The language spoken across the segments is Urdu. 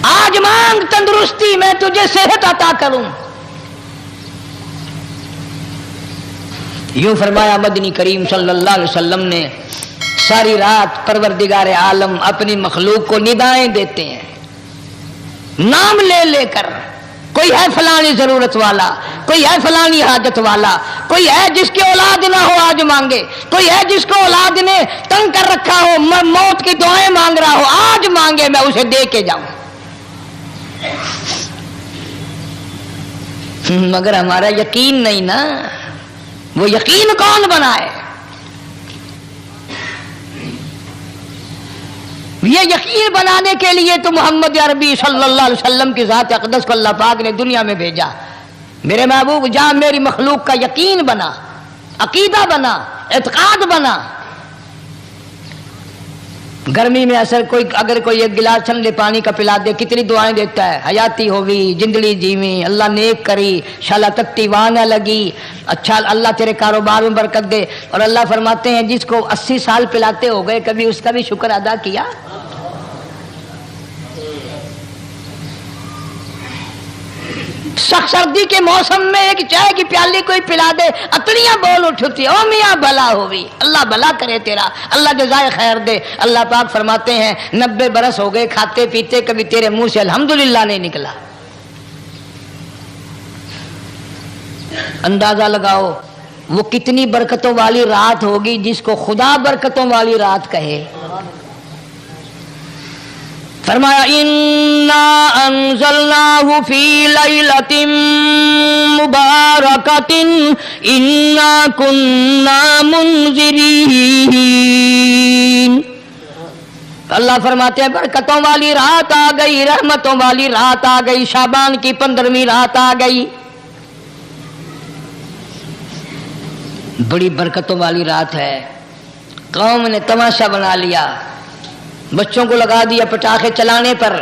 آج مانگ تندرستی میں تجھے صحت عطا کروں. یوں فرمایا مدنی کریم صلی اللہ علیہ وسلم نے. ساری رات پروردگار عالم اپنی مخلوق کو ندائیں دیتے ہیں نام لے لے کر. کوئی ہے فلانی ضرورت والا, کوئی ہے فلانی حاجت والا, کوئی ہے جس کی اولاد نہ ہو آج مانگے, کوئی ہے جس کو اولاد نے تنگ کر رکھا ہو موت کی دعائیں مانگ رہا ہو آج مانگے میں اسے دے کے جاؤں. مگر ہمارا یقین نہیں نا. وہ یقین کون بنائے؟ یہ یقین بنانے کے لیے تو محمد عربی صلی اللہ علیہ وسلم کی ذات اقدس کو اللہ پاک نے دنیا میں بھیجا. میرے محبوب جہاں میری مخلوق کا یقین بنا, عقیدہ بنا, اعتقاد بنا. گرمی میں اگر کوئی ایک گلاس ٹھنڈے پانی کا پلا دے کتنی دعائیں دیتا ہے. حیاتی ہوگی, جندڑی جیویں, اللہ نیک کری, شالا تکتی وہاں نہ لگی, اچھا اللہ تیرے کاروبار میں برکت دے. اور اللہ فرماتے ہیں جس کو 80 سال پلاتے ہو گئے کبھی اس کا بھی شکر ادا کیا؟ سخت سردی کے موسم میں ایک چائے کی پیالی کوئی پلا دے اتنیاں بول اٹھتی, او میاں بھلا ہوئی, اللہ بھلا کرے تیرا, اللہ جزائے خیر دے. اللہ پاک فرماتے ہیں 90 برس ہو گئے کھاتے پیتے کبھی تیرے منہ سے الحمدللہ نہیں نکلا. اندازہ لگاؤ وہ کتنی برکتوں والی رات ہوگی جس کو خدا برکتوں والی رات کہے. فرمایا انا انزلناہ فی لیلۃ مبارکۃ انا کنا منذرین. اللہ فرماتے ہیں برکتوں والی رات آ گئی, رحمتوں والی رات آ گئی, شعبان کی 15ویں رات آ گئی. بڑی برکتوں والی رات ہے. قوم نے تماشا بنا لیا, بچوں کو لگا دیا پٹاخے چلانے پر,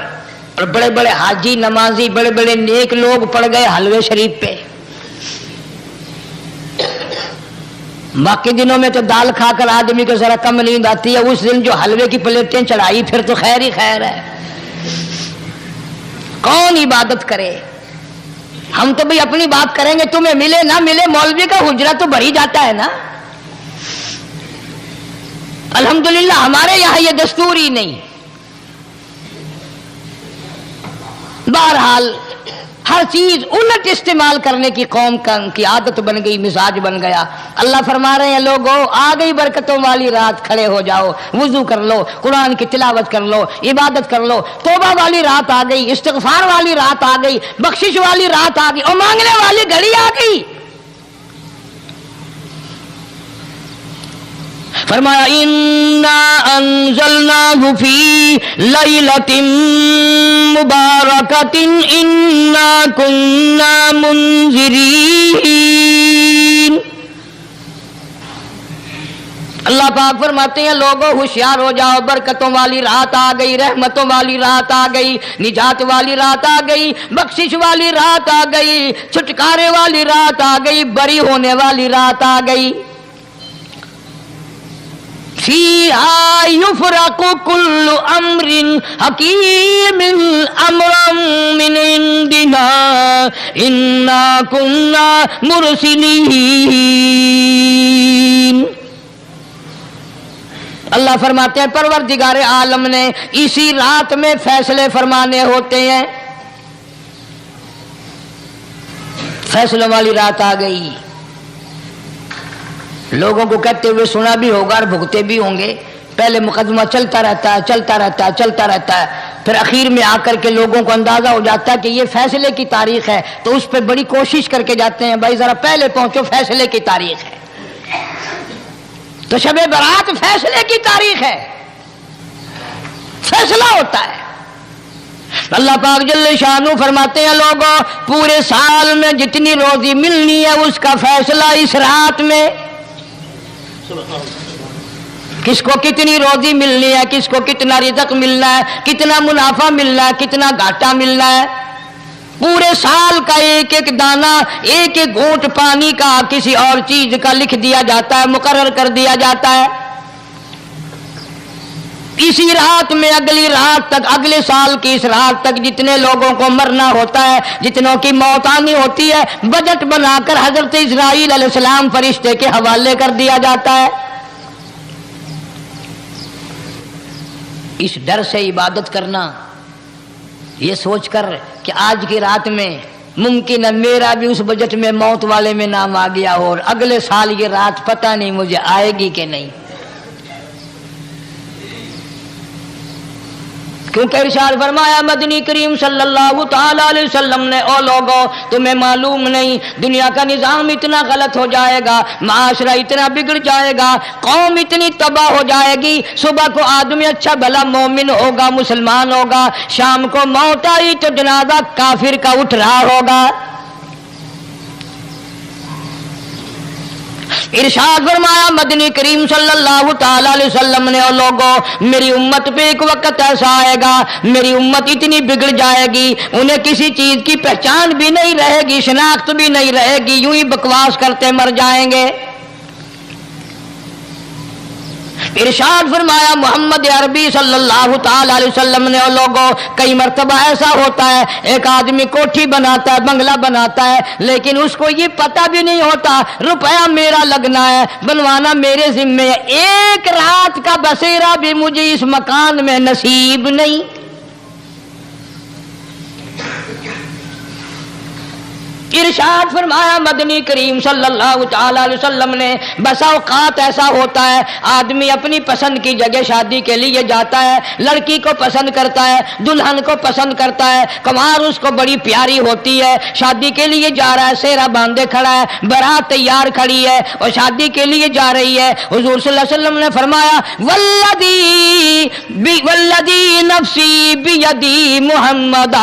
اور بڑے بڑے حاجی نمازی بڑے بڑے نیک لوگ پڑ گئے حلوے شریف پہ. باقی دنوں میں تو دال کھا کر آدمی کو ذرا کم نیند آتی ہے, اس دن جو حلوے کی پلیٹیں چڑھائی پھر تو خیر ہی خیر ہے. کون عبادت کرے؟ ہم تو بھئی اپنی بات کریں گے, تمہیں ملے نہ ملے مولوی کا حجرہ تو بھر ہی جاتا ہے نا. الحمدللہ ہمارے یہاں یہ دستور ہی نہیں. بہرحال ہر چیز الٹ استعمال کرنے کی قوم کی عادت بن گئی, مزاج بن گیا. اللہ فرما رہے ہیں لوگوں آ گئی برکتوں والی رات, کھڑے ہو جاؤ, وضو کر لو, قرآن کی تلاوت کر لو, عبادت کر لو. توبہ والی رات آ گئی, استغفار والی رات آ گئی, بخشش والی رات آ گئی, اور مانگنے والی گھڑی آ گئی. فرمایا انا انزلناہ فی لیلۃ مبارکۃ انا کنا منذرین. اللہ پاک فرماتے ہیں لوگوں ہوشیار ہو جاؤ, برکتوں والی رات آ گئی, رحمتوں والی رات آ گئی, نجات والی رات آ گئی, بخشش والی رات آ گئی, چھٹکارے والی رات آ گئی, بری ہونے والی رات آ گئی. فیہا یفرق کل امر حکیم امرا من عندنا انا کنا مرسلین. اللہ فرماتے ہیں پروردگار عالم نے اسی رات میں فیصلے فرمانے ہوتے ہیں. فیصلوں والی رات آ گئی. لوگوں کو کہتے ہوئے سنا بھی ہوگا اور بھگتے بھی ہوں گے. پہلے مقدمہ چلتا رہتا ہے, چلتا رہتا ہے, چلتا رہتا ہے, پھر اخیر میں آ کر کے لوگوں کو اندازہ ہو جاتا ہے کہ یہ فیصلے کی تاریخ ہے, تو اس پہ بڑی کوشش کر کے جاتے ہیں بھائی ذرا پہلے پہنچو, فیصلے کی تاریخ ہے. تو شب برات فیصلے کی تاریخ ہے, فیصلہ ہوتا ہے. اللہ پاک جل شانہ فرماتے ہیں لوگوں پورے سال میں جتنی روزی ملنی ہے اس کا فیصلہ اس رات میں. کس کو کتنی روزی ملنی ہے, کس کو کتنا رزق ملنا ہے, کتنا منافع ملنا ہے, کتنا گھاٹا ملنا ہے. پورے سال کا ایک ایک دانہ, ایک ایک گھونٹ پانی کا کسی اور چیز کا لکھ دیا جاتا ہے, مقرر کر دیا جاتا ہے. اسی رات میں اگلی رات تک، اگلے سال کی اس رات تک جتنے لوگوں کو مرنا ہوتا ہے، جتنوں کی موت آنی ہوتی ہے، بجٹ بنا کر حضرت اسرائیل علیہ السلام فرشتے کے حوالے کر دیا جاتا ہے۔ اس ڈر سے عبادت کرنا، یہ سوچ کر کہ آج کی رات میں ممکن ہے میرا بھی اس بجٹ میں موت والے میں نام آ گیا ہو، اور اگلے سال یہ رات پتہ نہیں مجھے آئے گی کہ نہیں۔ کیونکہ ارشاد فرمایا مدنی کریم صلی اللہ تعالی علیہ وسلم نے، او لوگوں تمہیں معلوم نہیں دنیا کا نظام اتنا غلط ہو جائے گا، معاشرہ اتنا بگڑ جائے گا، قوم اتنی تباہ ہو جائے گی، صبح کو آدمی اچھا بھلا مومن ہوگا، مسلمان ہوگا، شام کو موت آئی تو جنازہ کافر کا اٹھ رہا ہوگا۔ ارشاد فرمایا مدنی کریم صلی اللہ تعالی علیہ وسلم نے، او لوگوں میری امت پہ ایک وقت ایسا آئے گا، میری امت اتنی بگڑ جائے گی، انہیں کسی چیز کی پہچان بھی نہیں رہے گی، شناخت بھی نہیں رہے گی، یوں ہی بکواس کرتے مر جائیں گے۔ ارشاد فرمایا محمد عربی صلی اللہ تعالی علیہ وسلم نے، او لوگوں کئی مرتبہ ایسا ہوتا ہے ایک آدمی کوٹھی بناتا ہے، بنگلہ بناتا ہے، لیکن اس کو یہ پتہ بھی نہیں ہوتا روپیہ میرا لگنا ہے، بنوانا میرے ذمے ہے، ایک رات کا بسیرا بھی مجھے اس مکان میں نصیب نہیں۔ ارشاد فرمایا مدنی کریم صلی اللہ تعالی علیہ وسلم نے، بسا اوقات ایسا ہوتا ہے آدمی اپنی پسند کی جگہ شادی کے لیے جاتا ہے، لڑکی کو پسند کرتا ہے، دلہن کو پسند کرتا ہے، کمار اس کو بڑی پیاری ہوتی ہے، شادی کے لیے جا رہا ہے، سہرا باندھے کھڑا ہے، بارات تیار کھڑی ہے اور شادی کے لیے جا رہی ہے۔ حضور صلی اللہ علیہ وسلم نے فرمایا والذی نفسی بیدی محمد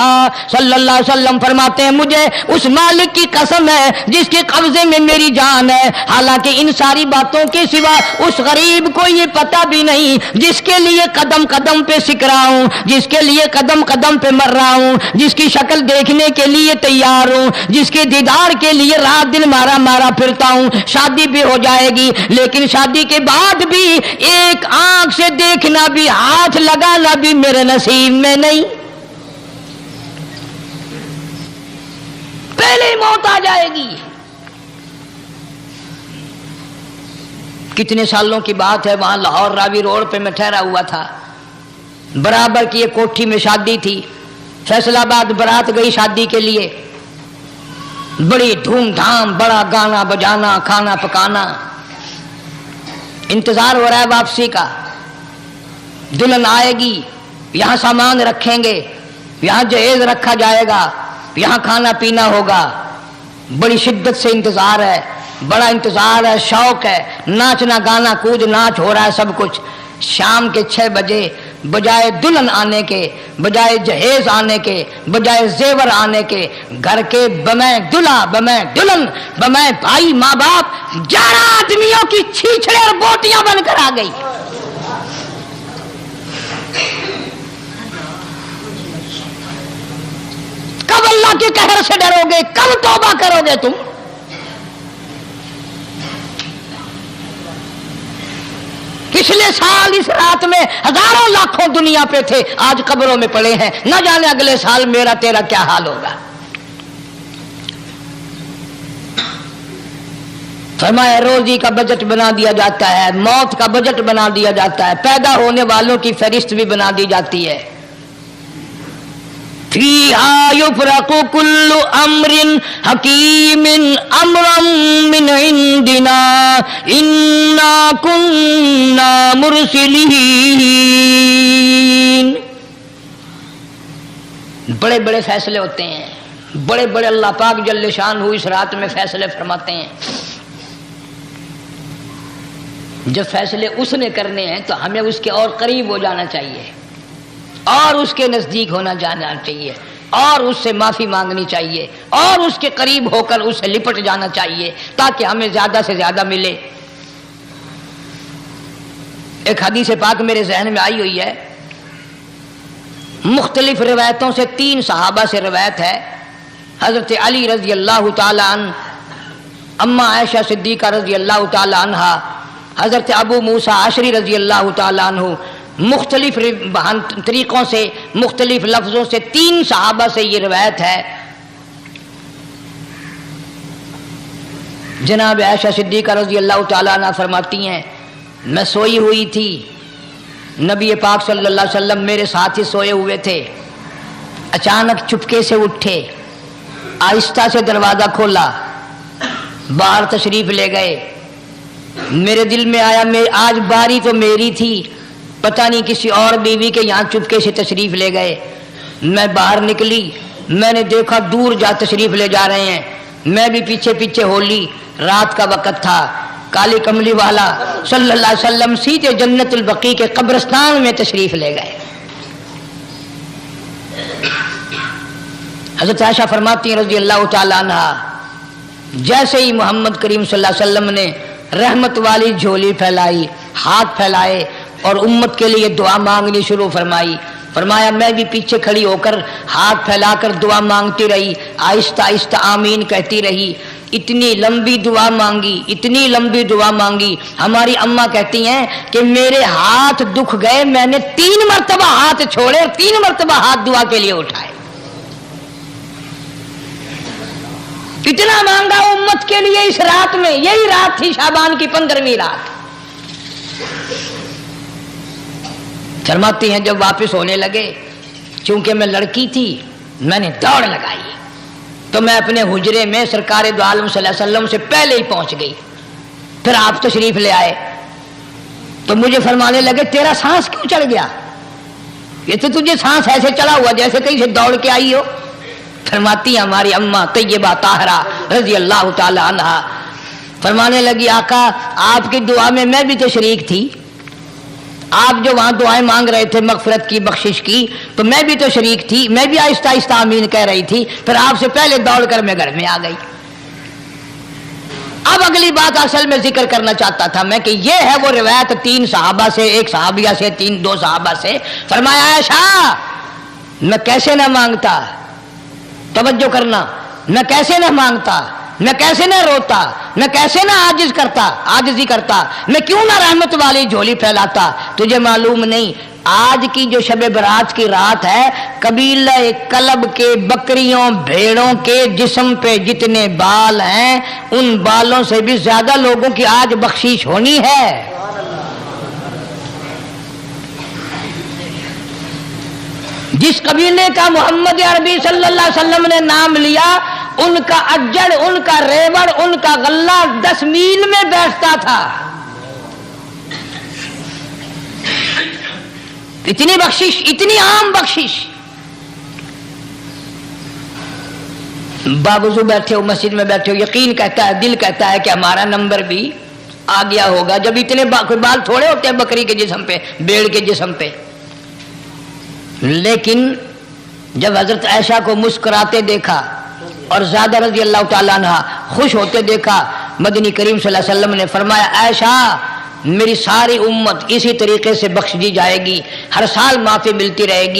صلی اللہ علیہ وسلم فرماتے ہیں مجھے اس مالک کی قسم ہے جس کے قبضے میں میری جان ہے، حالانکہ ان ساری باتوں کے سوا اس غریب کو یہ پتہ بھی نہیں جس کے لیے قدم قدم پہ سک رہا ہوں، جس کے لیے قدم قدم پہ مر رہا ہوں، جس کی شکل دیکھنے کے لیے تیار ہوں، جس کے دیدار کے لیے رات دن مارا مارا پھرتا ہوں۔ شادی بھی ہو جائے گی لیکن شادی کے بعد بھی ایک آنکھ سے دیکھنا بھی، ہاتھ لگانا بھی میرے نصیب میں نہیں، پہلے ہی موت آ جائے گی۔ کتنے سالوں کی بات ہے، وہاں لاہور راوی روڈ پہ میں ٹھہرا ہوا تھا، برابر کی ایک کوٹھی میں شادی تھی، فیصل آباد برات گئی شادی کے لیے، بڑی دھوم دھام، بڑا گانا بجانا، کھانا پکانا، انتظار ہو رہا ہے واپسی کا، دلہن آئے گی، یہاں سامان رکھیں گے، یہاں جہیز رکھا جائے گا، یہاں کھانا پینا ہوگا، بڑی شدت سے انتظار ہے، بڑا انتظار ہے، شوق ہے، ناچنا گانا کود ناچ ہو رہا ہے سب کچھ۔ شام کے 6 بجے بجائے دلہن آنے کے، بجائے جہیز آنے کے، بجائے زیور آنے کے، گھر کے بمیں دلہا بمیں دلہن بمیں بھائی ماں باپ 11 آدمیوں کی چھیچڑے اور بوٹیاں بن کر آ گئی۔ کب اللہ کے قہر سے ڈرو گے، کب توبہ کرو گے تم؟ پچھلے سال اس رات میں ہزاروں لاکھوں دنیا پہ تھے، آج قبروں میں پڑے ہیں، نہ جانے اگلے سال میرا تیرا کیا حال ہوگا۔ فرمایا روزی کا بجٹ بنا دیا جاتا ہے، موت کا بجٹ بنا دیا جاتا ہے، پیدا ہونے والوں کی فہرست بھی بنا دی جاتی ہے۔ فِيهَا يُفْرَقُ كُلُّ أَمْرٍ حَكِيمٍ أَمْرًا مِّنْ عِنْدِنَا إِنَّا كُنَّا مُرْسِلِينَ۔ بڑے بڑے فیصلے ہوتے ہیں، بڑے بڑے اللہ پاک جل شان اس رات میں فیصلے فرماتے ہیں۔ جب فیصلے اس نے کرنے ہیں تو ہمیں اس کے اور قریب ہو جانا چاہیے، اور اس کے نزدیک ہونا جانا چاہیے، اور اس سے معافی مانگنی چاہیے، اور اس کے قریب ہو کر اسے لپٹ جانا چاہیے تاکہ ہمیں زیادہ سے زیادہ ملے۔ ایک حدیث پاک میرے ذہن میں آئی ہوئی ہے، مختلف روایتوں سے 3 صحابہ سے روایت ہے، حضرت علی رضی اللہ تعالی عنہ، اما عائشہ صدیقہ رضی اللہ تعالی عنہا، حضرت ابو موسیٰ اشعری رضی اللہ تعالی عنہ، مختلف طریقوں سے مختلف لفظوں سے 3 صحابہ سے یہ روایت ہے. جناب عائشہ صدیقہ رضی اللہ تعالیٰ عنہ فرماتی ہیں میں سوئی ہوئی تھی, نبی پاک صلی اللہ علیہ وسلم میرے ساتھ ہی سوئے ہوئے تھے, اچانک چپکے سے اٹھے, آہستہ سے دروازہ کھولا, باہر تشریف لے گئے. میرے دل میں آیا میں آج باری تو میری تھی, پتہ نہیں کسی اور بیوی کے یہاں چپکے سے تشریف لے گئے. میں باہر نکلی, میں نے دیکھا دور جا تشریف لے جا رہے ہیں, میں بھی پیچھے پیچھے ہو لی. رات کا وقت تھا, کالی کملی والا صلی اللہ علیہ وسلم سیدھے جنت البقیع کے قبرستان میں تشریف لے گئے. حضرت عائشہ فرماتی ہیں رضی اللہ تعالیٰ عنہ جیسے ہی محمد کریم صلی اللہ علیہ وسلم نے رحمت والی جھولی پھیلائی, ہاتھ پھیلائے اور امت کے لیے دعا مانگنی شروع فرمائی, فرمایا میں بھی پیچھے کھڑی ہو کر ہاتھ پھیلا کر دعا مانگتی رہی, آہستہ آہستہ آمین کہتی رہی. اتنی لمبی دعا مانگی, اتنی لمبی دعا مانگی. ہماری اماں کہتی ہیں کہ میرے ہاتھ دکھ گئے, میں نے 3 مرتبہ ہاتھ چھوڑے اور 3 مرتبہ ہاتھ دعا کے لیے اٹھائے. اتنا مانگا امت کے لیے اس رات میں. یہی رات تھی شعبان کی 15ویں رات. فرماتی ہیں جب واپس ہونے لگے, چونکہ میں لڑکی تھی میں نے دوڑ لگائی تو میں اپنے حجرے میں سرکار دو عالم صلی اللہ علیہ وسلم سے پہلے ہی پہنچ گئی. پھر آپ تشریف لے آئے تو مجھے فرمانے لگے تیرا سانس کیوں چڑھ گیا, یہ تو تجھے سانس ایسے چڑھا ہوا جیسے کہیں سے دوڑ کے آئی ہو. فرماتی ہیں ہماری اماں طیبہ طاہرہ رضی اللہ تعالی عنہ, فرمانے لگی آقا آپ کی دعا میں بھی تو شریک تھی, آپ جو وہاں دعائیں مانگ رہے تھے مغفرت کی بخشش کی تو میں بھی تو شریک تھی, میں بھی آہستہ آہستہ آمین کہہ رہی تھی, پھر آپ سے پہلے دوڑ کر میں گھر میں آ گئی. اب اگلی بات اصل میں ذکر کرنا چاہتا تھا میں کہ یہ ہے وہ روایت 3 صحابہ سے, 1 صحابیہ سے, 2 صحابہ سے. فرمایا عائشہ میں کیسے نہ مانگتا, توجہ کرنا, میں کیسے نہ مانگتا, میں کیسے نہ روتا, میں کیسے نہ عاجزی کرتا, میں کیوں نہ رحمت والی جھولی پھیلاتا. تجھے معلوم نہیں آج کی جو شب برات کی رات ہے, قبیلہ کلب کے بکریوں بھیڑوں کے جسم پہ جتنے بال ہیں ان بالوں سے بھی زیادہ لوگوں کی آج بخشش ہونی ہے. جس قبیلے کا محمد عربی صلی اللہ علیہ وسلم نے نام لیا ان کا اجڑ, ان کا ریوڑ, ان کا غلہ 10 میل میں بیٹھتا تھا. اتنی بخشش, اتنی عام بخشش. باوضو بیٹھے ہو, مسجد میں بیٹھے ہو, یقین کہتا ہے, دل کہتا ہے کہ ہمارا نمبر بھی آ گیا ہوگا. جب اتنے بال تھوڑے ہوتے ہیں بکری کے جسم پہ, بھیڑ کے جسم پہ. لیکن جب حضرت عائشہ کو مسکراتے دیکھا اور زیادہ رضی اللہ تعالیٰ عنہ خوش ہوتے دیکھا, مدنی کریم صلی اللہ علیہ وسلم نے فرمایا عائشہ میری ساری امت اسی طریقے سے بخش دی جائے گی, ہر سال معافی ملتی رہے گی.